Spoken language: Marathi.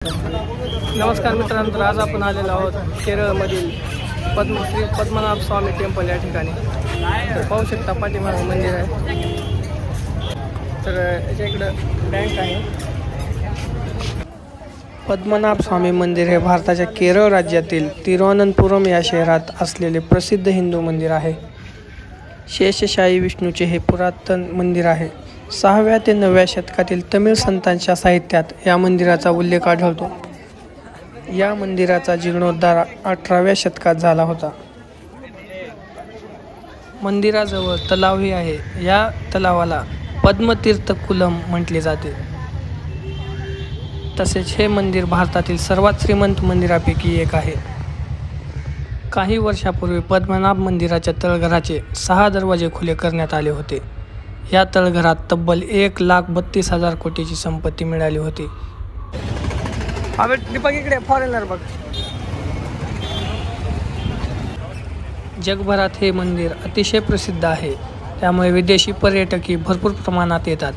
नमस्कार मित्रांनो, तर आज आपण आलेलो आहोत केरळमधील श्री पद्मनाभ स्वामी टेम्पल या ठिकाणी. तर पाहू शकता पाठीमागे मंदिर आहे. तर याच्या इकडं बँक आहे. पद्मनाभ स्वामी मंदिर हे भारताच्या केरळ राज्यातील तिरुवनंतपुरम या शहरात असलेले प्रसिद्ध हिंदू मंदिर आहे. शेषशाही विष्णूचे हे पुरातन मंदिर आहे. 6व्या ते 9व्या शतकातील तमिळ संतांच्या साहित्यात या मंदिराचा उल्लेख आढळतो. या मंदिराचा जीर्णोद्धार 18व्या शतकात झाला होता. मंदिराजवळ तलावही आहे. या तलावाला पद्मतीर्थ कुलम म्हटले जाते. तसेच हे मंदिर भारतातील सर्वात श्रीमंत मंदिरापैकी एक आहे. काही वर्षापूर्वी पद्मनाभ मंदिराच्या तळघराचे 6 दरवाजे खुले करण्यात आले होते. या तळघरात तब्बल 1,32,000 कोटीची संपत्ती मिळाली होती. अबे दीपक इकडे फॉरेनर बघ. जगभरात हे मंदिर अतिशय प्रसिद्ध आहे. त्यामुळे विदेशी पर्यटकही भरपूर प्रमाणात येतात.